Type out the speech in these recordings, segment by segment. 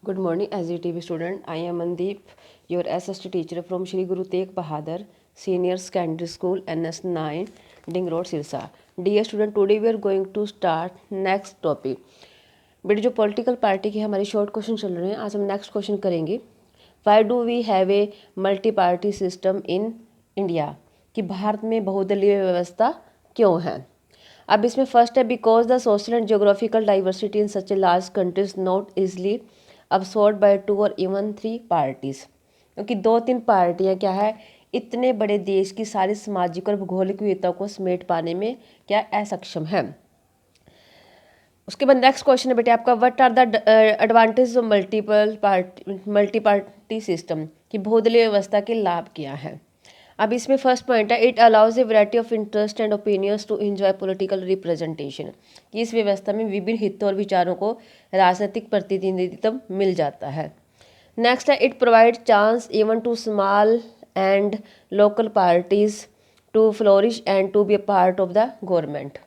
Good morning, SGTV student. I am Mandeep, your SST teacher from Shri Guru Tegh Bahadur Senior Secondary School, NS9, Ding Road, Sirsa. Dear student, today we are going to start next topic. बेटे जो political party की हमारी short question चल रहे हैं, आज हम next question करेंगे. Why do we have a multi party system in India, कि भारत में बहुदलीय व्यवस्था क्यों है. अब इसमें फर्स्ट है because the social and geographical diversity in such a large countries not easily absorb by 2 और इवन 3 पार्टीज, क्योंकि 2-3 पार्टियां क्या है इतने बड़े देश की सारी सामाजिक और भौगोलिक विविधता को समेट पाने में क्या असक्षम है. उसके बाद नेक्स्ट क्वेश्चन है बेटे आपका, what are the advantage of multi party system, कि बहुदलीय व्यवस्था के लाभ क्या है. अब इसमें फर्स्ट पॉइंट है it allows a variety of interest and opinions to enjoy political representation, कि इस व्यवस्था में विभिन्न हितों और विचारों को राजनीतिक प्रतिनिधित्व मिल जाता है. नेक्स्ट है it provide chance even to small and local parties to flourish and to be a part of the government,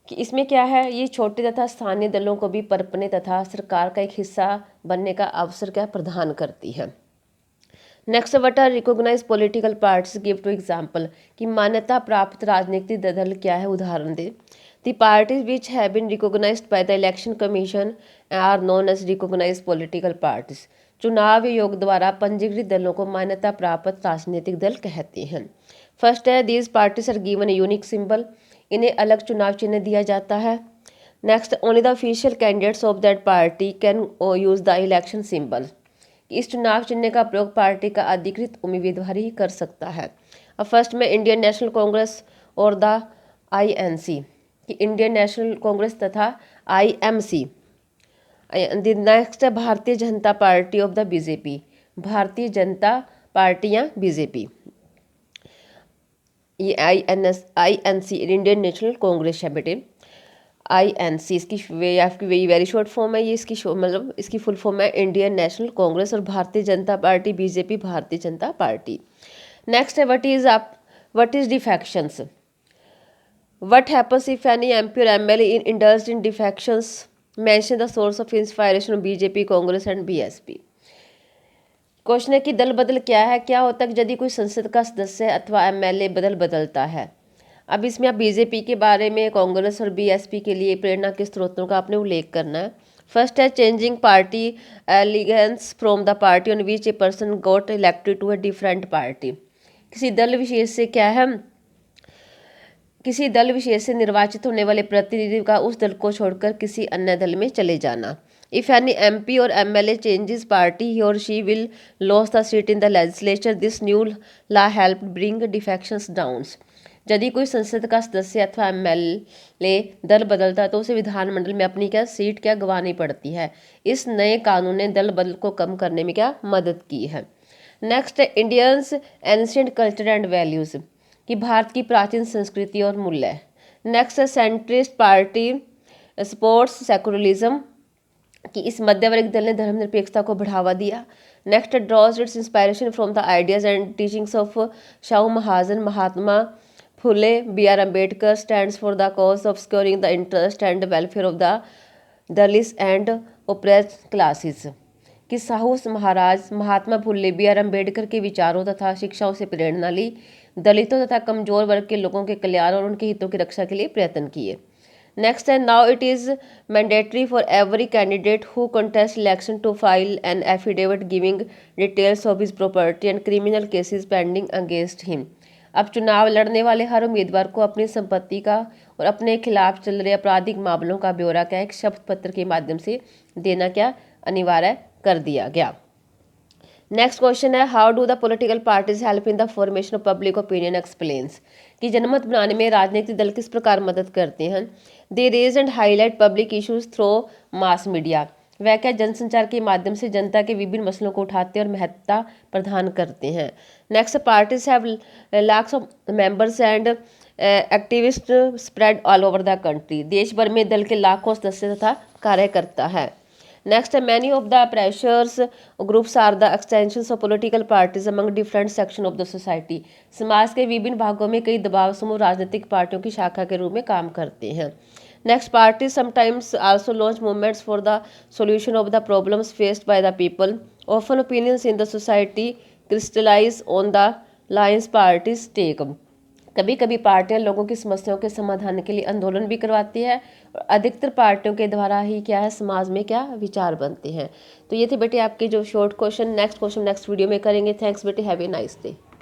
कि इसमें क्या है ये छोटे तथा स्थानीय दलों को भी पनपने तथा सरकार का एक हिस्सा बनने का अवसर क्या प्रदान करती है. Next what are recognize political parties give to example, कि मान्यता प्राप्त राजनीतिक दल क्या है उदाहरण दे. The parties which have been recognized by the election commission are known as recognized political parties, चुनाव आयोग द्वारा पंजीकृत दलों को मान्यता प्राप्त राजनीतिक दल कहते हैं. फर्स्ट है these parties are given a unique symbol, इन्हें अलग चुनाव चिन्ह दिया जाता है. Next only the official candidates of that party can use the election symbol, इस चुनाव चिन्ह का प्रयोग पार्टी का अधिकृत उम्मीदवार ही कर सकता है. अब फर्स्ट में इंडियन नेशनल कांग्रेस और द आईएनसी, कि इंडियन नेशनल कांग्रेस तथा आईएमसी. नेक्स्ट है भारतीय Janata party of the BJP, Bharatiya Janata party या बीजेपी. ये आईएनसी इंडियन नेशनल कांग्रेस है बेटे. आईएनसी इसकी आपकी वेरी शॉर्ट फॉर्म है, ये इसकी मतलब इसकी फुल फॉर्म है इंडियन नेशनल कांग्रेस, और भारतीय जनता पार्टी बीजेपी भारतीय जनता पार्टी. नेक्स्ट है what is defections, what happens if any MP और MLA in indulged in defections, mention the source of inspiration of BJP Congress and BSP. Question है कि दल बदल क्या है, क्या होता है यदि कोई संसद का सदस्य अथवा एमएलए बदलता है. अब इसमें आप बीजेपी के बारे में कांग्रेस और बीएसपी के लिए प्रेरणा के स्रोतों का आपने उल्लेख करना है. फर्स्ट है changing party allegiance from the party on which a person got elected to a different party, किसी दल विशेष से क्या है किसी दल विशेष से निर्वाचित होने वाले प्रतिनिधि का उस दल को छोड़कर किसी अन्य दल में चले जाना. इफ एनी एमपी और एमएलए चेंजेस पार्टी ही और she will loss the seat in the legislature, this new law help bring defections down, यदि कोई संसद का सदस्य अथवा एमएलए दल बदलता है तो उसे विधानमंडल में अपनी क्या सीट क्या गंवानी पड़ती है. इस नए कानून ने दल बदल को कम करने में क्या मदद की है. नेक्स्ट है Indians ancient culture and values, कि भारत की प्राचीन संस्कृति और मूल्य. नेक्स्ट है सेंट्रिस्ट पार्टी सपोर्ट्स सेकुलरिज्म, कि इस मध्यवर्ग दल ने धर्मनिरपेक्षता को बढ़ावा दिया. Next draws its inspiration from the ideas and teachings of Shahu Mahajan, Mahatma Phule, B.R. Ambedkar stands for the cause of securing the interest and welfare of the Dalits and oppressed classes, कि साहू महाराज महात्मा फुले B.R. अम्बेडकर के विचारों तथा शिक्षाओं से प्रेरणा ली, दलितों तथा कमजोर वर्ग के लोगों के कल्याण और उनके हितों की रक्षा के लिए प्रयत्न किए. नेक्स्ट है now it is mandatory for every candidate who contest election to file an affidavit giving details of his property and criminal cases pending against him. अब चुनाव लड़ने वाले हर उम्मीदवार को अपनी संपत्ति का और अपने खिलाफ चल रहे आपराधिक मामलों का ब्यौरा क्या एक शपथ पत्र के माध्यम से देना क्या अनिवार्य कर दिया गया. नेक्स्ट क्वेश्चन है how do the political parties help in the formation of public opinion explains, कि जनमत बनाने में राजनीतिक दल किस प्रकार मदद करते हैं. They raise and highlight public issues through mass media, वह क्या जनसंचार के माध्यम से जनता के विभिन्न मसलों को उठाते हैं और महत्ता प्रदान करते हैं. Next parties have lakhs of members and activist spread all over the country, देश भर में दल के लाखों सदस्य तथा कार्यकर्ता है. Next many of the pressures groups are the extensions of political parties among different section of the society, समाज के विभिन्न भागों में कई दबाव समूह राजनीतिक पार्टियों की शाखा के रूप में काम करते हैं. Next, parties sometimes also launch movements for the solution of the problems faced by the people. Often opinions in the society crystallize on the lines parties take. कभी कभी पार्टियां लोगों की समस्याओं के समाधान के लिए आंदोलन भी करवाती है और अधिकतर पार्टियों के द्वारा ही क्या है समाज में क्या विचार बनते हैं। तो ये थे बेटे आपके जो short question. Next question next video में करेंगे। थैंक्स बेटे, हैव ए नाइस डे।